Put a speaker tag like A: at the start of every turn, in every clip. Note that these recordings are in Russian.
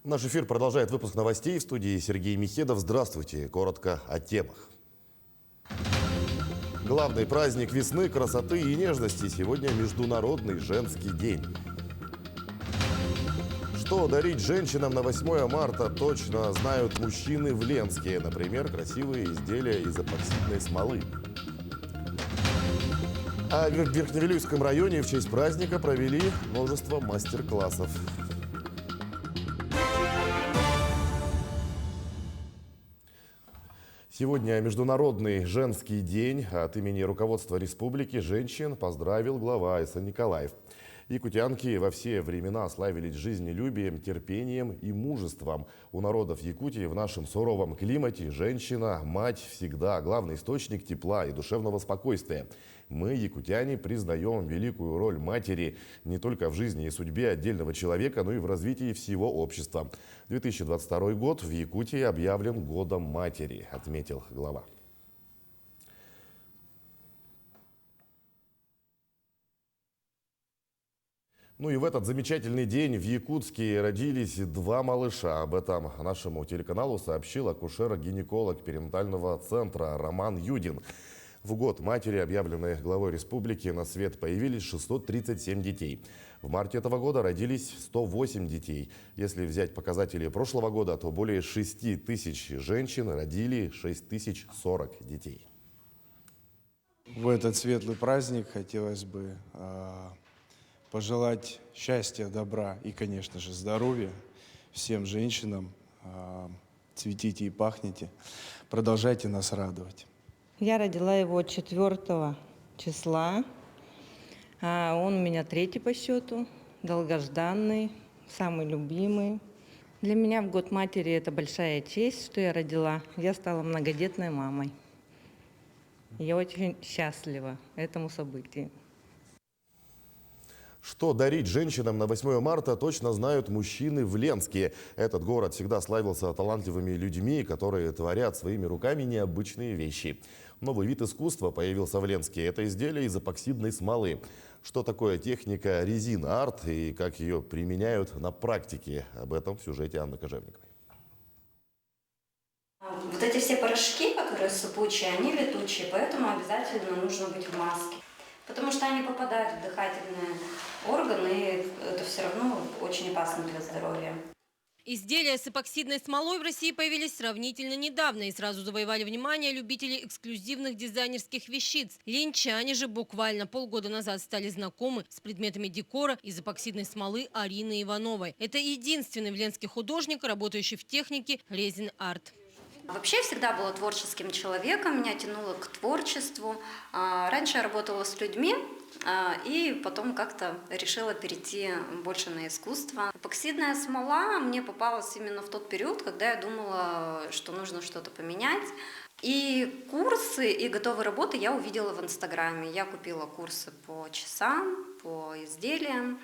A: Наш эфир продолжает выпуск новостей. В студии Сергей Михедов. Здравствуйте. Коротко о темах. Главный праздник весны, красоты и нежности. Сегодня Международный женский день. Что дарить женщинам на 8 марта точно знают мужчины в Ленске. Например, красивые изделия из эпоксидной смолы. А в Верхневилюйском районе в честь праздника провели множество мастер-классов. Сегодня Международный женский день. От имени руководства республики женщин поздравил глава СН Николаев. Якутянки во все времена славились жизнелюбием, терпением и мужеством. У народов Якутии в нашем суровом климате женщина, мать, всегда главный источник тепла и душевного спокойствия. Мы, якутяне, признаем великую роль матери не только в жизни и судьбе отдельного человека, но и в развитии всего общества. 2022 год в Якутии объявлен Годом матери, отметил глава. Ну и в этот замечательный день в Якутске родились два малыша. Об этом нашему телеканалу сообщил акушер-гинеколог перинатального центра Роман Юдин. В год матери, объявленной главой республики, на свет появились 637 детей. В марте этого года родились 108 детей. Если взять показатели прошлого года, то более 6 тысяч женщин родили 6040 детей.
B: В этот светлый праздник хотелось бы пожелать счастья, добра и, конечно же, здоровья всем женщинам. Цветите и пахните. Продолжайте нас радовать.
C: Я родила его 4 числа. Он у меня 3-й по счету, долгожданный, самый любимый. Для меня в год матери это большая честь, что я родила. Я стала многодетной мамой. Я очень счастлива этому событию.
A: Что дарить женщинам на 8 марта точно знают мужчины в Ленске. Этот город всегда славился талантливыми людьми, которые творят своими руками необычные вещи. Новый вид искусства появился в Ленске. Это изделие из эпоксидной смолы. Что такое техника резин-арт и как ее применяют на практике? Об этом в сюжете Анны Кожевниковой.
D: Вот эти все порошки, которые сыпучие, они летучие, поэтому обязательно нужно быть в маске. Потому что они попадают в дыхательные органы, и это все равно очень опасно для здоровья.
E: Изделия с эпоксидной смолой в России появились сравнительно недавно и сразу завоевали внимание любителей эксклюзивных дизайнерских вещиц. Ленчане же буквально полгода назад стали знакомы с предметами декора из эпоксидной смолы Арины Ивановой. Это единственный в Ленске художник, работающий в технике резин-арт.
D: Вообще я всегда была творческим человеком, меня тянуло к творчеству. Раньше я работала с людьми, и потом как-то решила перейти больше на искусство. Эпоксидная смола мне попалась именно в тот период, когда я думала, что нужно что-то поменять. И курсы, и готовые работы я увидела в Инстаграме. Я купила курсы по часам, по изделиям,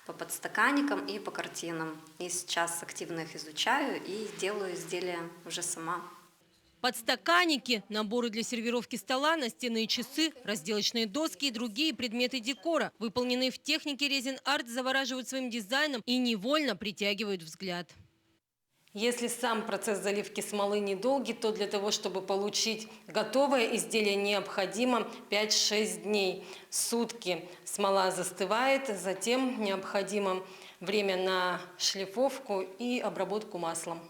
D: по подстаканникам и по картинам. И сейчас активно их изучаю и делаю изделия уже сама.
E: Подстаканники, наборы для сервировки стола, настенные часы, разделочные доски и другие предметы декора, выполненные в технике резин-арт, завораживают своим дизайном и невольно притягивают взгляд. Если сам процесс заливки смолы недолгий, то для того, чтобы получить готовое изделие, необходимо 5-6 дней. Сутки смола застывает, затем необходимо время на шлифовку и обработку маслом.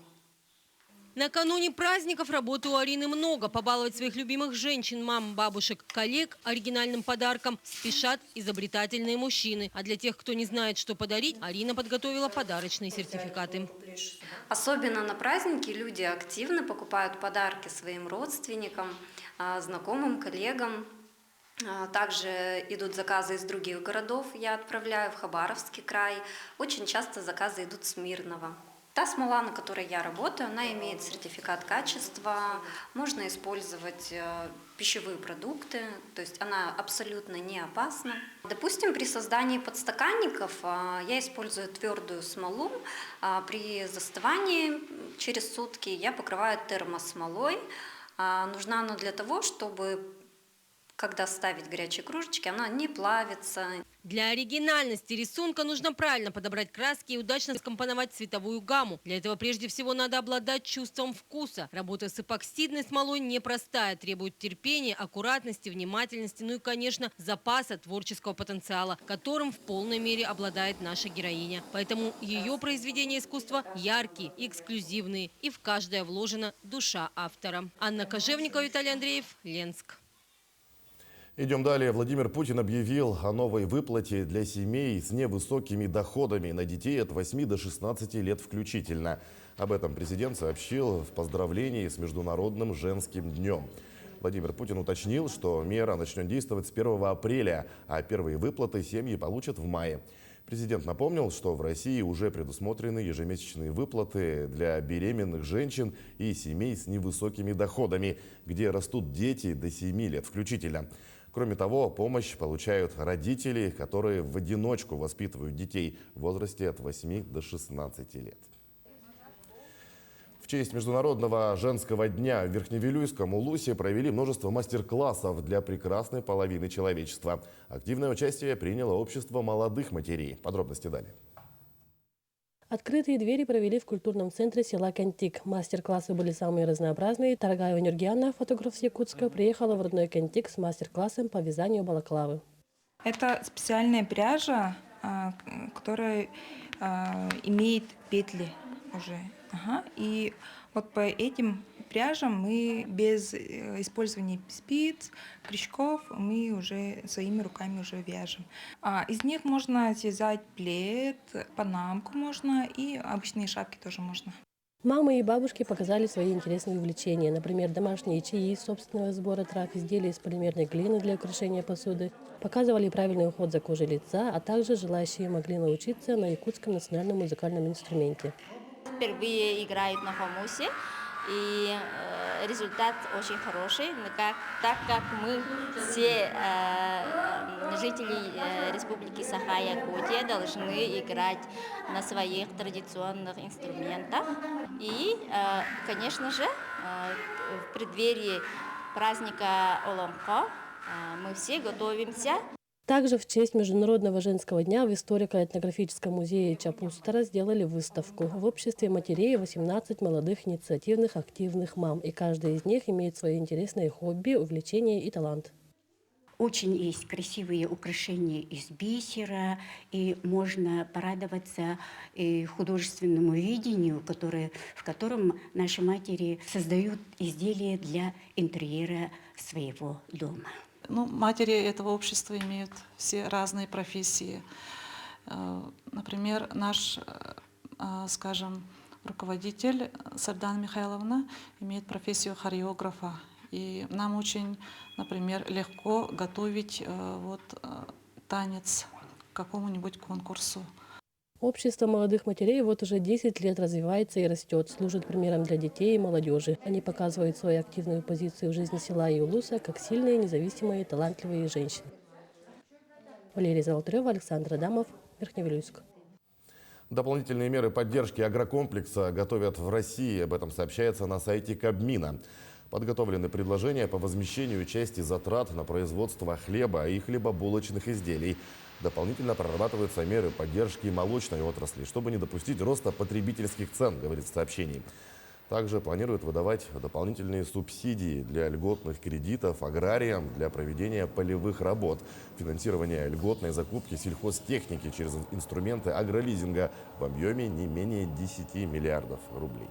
E: Накануне праздников работы у Арины много. Побаловать своих любимых женщин, мам, бабушек, коллег оригинальным подарком спешат изобретательные мужчины. А для тех, кто не знает, что подарить, Арина подготовила подарочные сертификаты.
D: Особенно на праздники люди активно покупают подарки своим родственникам, знакомым, коллегам. Также идут заказы из других городов. Я отправляю в Хабаровский край. Очень часто заказы идут с Мирного. Та смола, на которой я работаю, она имеет сертификат качества, можно использовать пищевые продукты, то есть она абсолютно не опасна. Допустим, при создании подстаканников я использую твердую смолу, при застывании через сутки я покрываю термосмолой. Нужна она для того, чтобы когда ставить горячие кружечки, оно не плавится.
E: Для оригинальности рисунка нужно правильно подобрать краски и удачно скомпоновать цветовую гамму. Для этого прежде всего надо обладать чувством вкуса. Работа с эпоксидной смолой непростая, требует терпения, аккуратности, внимательности, ну и, конечно, запаса творческого потенциала, которым в полной мере обладает наша героиня. Поэтому ее произведения искусства яркие, эксклюзивные, и в каждое вложена душа автора. Анна Кожевникова, Виталий Андреев, Ленск.
A: Идем далее. Владимир Путин объявил о новой выплате для семей с невысокими доходами на детей от 8 до 16 лет включительно. Об этом президент сообщил в поздравлении с Международным женским днем. Владимир Путин уточнил, что мера начнет действовать с 1 апреля, а первые выплаты семьи получат в мае. Президент напомнил, что в России уже предусмотрены ежемесячные выплаты для беременных женщин и семей с невысокими доходами, где растут дети до 7 лет включительно. Кроме того, помощь получают родители, которые в одиночку воспитывают детей в возрасте от 8 до 16 лет. В честь Международного женского дня в Верхневилюйском Улусе провели множество мастер-классов для прекрасной половины человечества. Активное участие приняло общество молодых матерей. Подробности далее.
F: Открытые двери провели в культурном центре села Кентик. Мастер-классы были самые разнообразные. Торгаева Нюргианна, фотограф с Якутска, приехала в родной Кентик с мастер-классом по вязанию балаклавы.
G: Это специальная пряжа, которая имеет петли уже. И вот по этим пряжам мы без использования спиц, крючков, мы уже своими руками уже вяжем. Из них можно связать плед, панамку можно и обычные шапки тоже можно.
F: Мамы и бабушки показали свои интересные увлечения. Например, домашние чаи из собственного сбора трав, изделия из полимерной глины для украшения посуды. Показывали правильный уход за кожей лица, а также желающие могли научиться на якутском национальном музыкальном инструменте.
H: Впервые играют на хомусе, и результат очень хороший, так как мы все жители Республики Саха-Якутия должны играть на своих традиционных инструментах. И, конечно же, в преддверии праздника Олонхо мы все готовимся.
F: Также в честь Международного женского дня в историко-этнографическом музее Чапустара сделали выставку. В обществе матерей 18 молодых инициативных активных мам. И каждая из них имеет свои интересные хобби, увлечения и талант.
I: Очень есть красивые украшения из бисера, и можно порадоваться художественному видению, в котором наши матери создают изделия для интерьера своего дома.
J: Матери этого общества имеют все разные профессии. Например, наш, скажем, руководитель Сардана Михайловна имеет профессию хореографа. И нам очень, например, легко готовить танец к какому-нибудь конкурсу.
F: Общество молодых матерей вот уже 10 лет развивается и растет, служит примером для детей и молодежи. Они показывают свою активную позицию в жизни села и Улуса как сильные, независимые, талантливые женщины. Валерия Золотарева, Александр Адамов, Верхневилюйск.
A: Дополнительные меры поддержки агрокомплекса готовят в России. Об этом сообщается на сайте Кабмина. Подготовлены предложения по возмещению части затрат на производство хлеба и хлебобулочных изделий. Дополнительно прорабатываются меры поддержки молочной отрасли, чтобы не допустить роста потребительских цен, говорит в сообщении. Также планируют выдавать дополнительные субсидии для льготных кредитов аграриям для проведения полевых работ, финансирование льготной закупки сельхозтехники через инструменты агролизинга в объеме не менее 10 миллиардов рублей.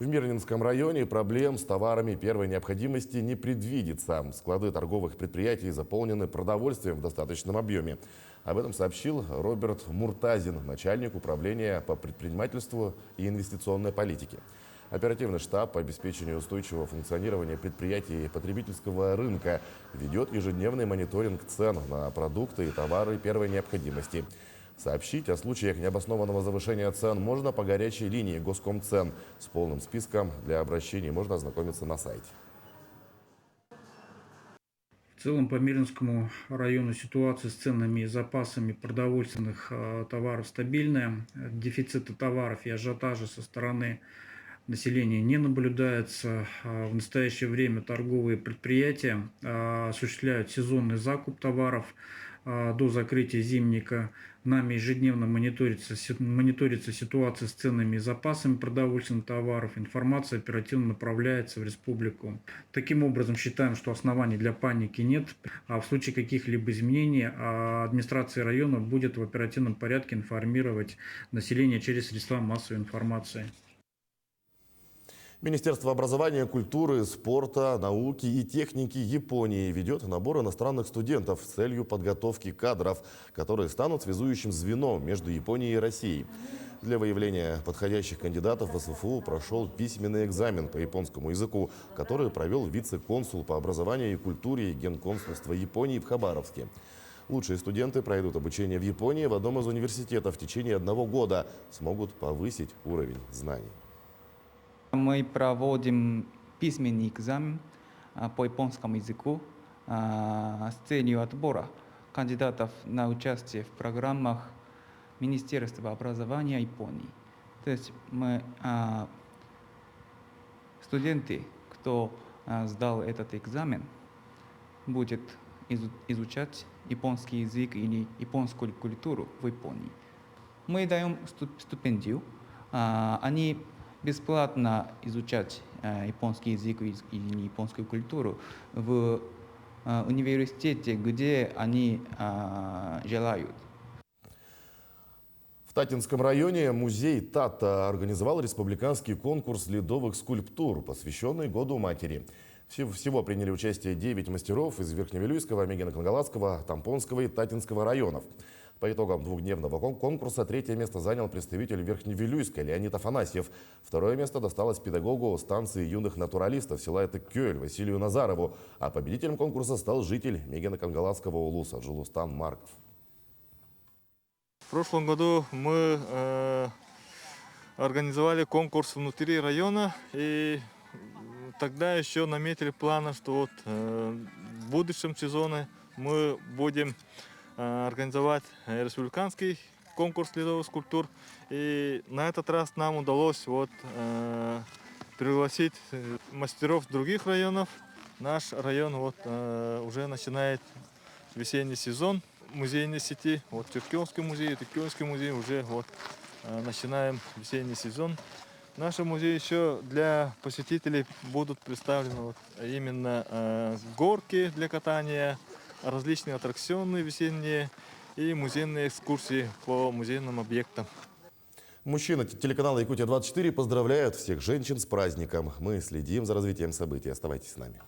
A: В Мирнинском районе проблем с товарами первой необходимости не предвидится. Склады торговых предприятий заполнены продовольствием в достаточном объеме. Об этом сообщил Роберт Муртазин, начальник управления по предпринимательству и инвестиционной политике. Оперативный штаб по обеспечению устойчивого функционирования предприятий потребительского рынка ведет ежедневный мониторинг цен на продукты и товары первой необходимости. Сообщить о случаях необоснованного завышения цен можно по горячей линии Госкомцен. С полным списком для обращений можно ознакомиться на сайте.
K: В целом по Мирнинскому району ситуация с ценами и запасами продовольственных товаров стабильная. Дефицита товаров и ажиотажа со стороны населения не наблюдается. В настоящее время торговые предприятия осуществляют сезонный закуп товаров до закрытия зимника. Нами ежедневно мониторится ситуация с ценами и запасами продовольственных товаров. Информация оперативно направляется в республику. Таким образом, считаем, что оснований для паники нет. А в случае каких-либо изменений администрация района будет в оперативном порядке информировать население через средства массовой информации.
A: Министерство образования, культуры, спорта, науки и техники Японии ведет набор иностранных студентов с целью подготовки кадров, которые станут связующим звеном между Японией и Россией. Для выявления подходящих кандидатов в СФУ прошел письменный экзамен по японскому языку, который провел вице-консул по образованию и культуре Генконсульства Японии в Хабаровске. Лучшие студенты пройдут обучение в Японии в одном из университетов в течение 1 года, смогут повысить уровень знаний.
L: Мы проводим письменный экзамен по японскому языку с целью отбора кандидатов на участие в программах Министерства образования Японии. То есть студенты, кто сдал этот экзамен, будет изучать японский язык или японскую культуру в Японии. Мы даем стипендию. Они бесплатно изучать японский язык и японскую культуру в университете, где они желают.
A: В Татинском районе музей Тата организовал республиканский конкурс ледовых скульптур, посвященный Году Матери. Всего приняли участие 9 мастеров из Верхневилюйского, Мегино-Конгаласского, Тампонского и Татинского районов. По итогам двухдневного конкурса 3-е место занял представитель Верхневилюйска Леонид Афанасьев. 2-е место досталось педагогу станции юных натуралистов села Этыккёль Василию Назарову. А победителем конкурса стал житель Мегино-Конгаласского улуса Джилустан Марков.
M: В прошлом году мы организовали конкурс внутри района, и тогда еще наметили планы, что вот в будущем сезоне мы будем организовать республиканский конкурс ледовых скульптур. И на этот раз нам удалось пригласить мастеров других районов. Наш район уже начинает весенний сезон музейной сети. Черкионский музей, Этыккёльский музей уже начинаем весенний сезон. В нашем музее еще для посетителей будут представлены именно горки для катания, различные аттракционы весенние и музейные экскурсии по музейным объектам.
A: Мужчины телеканала «Якутия-24» поздравляют всех женщин с праздником. Мы следим за развитием событий. Оставайтесь с нами.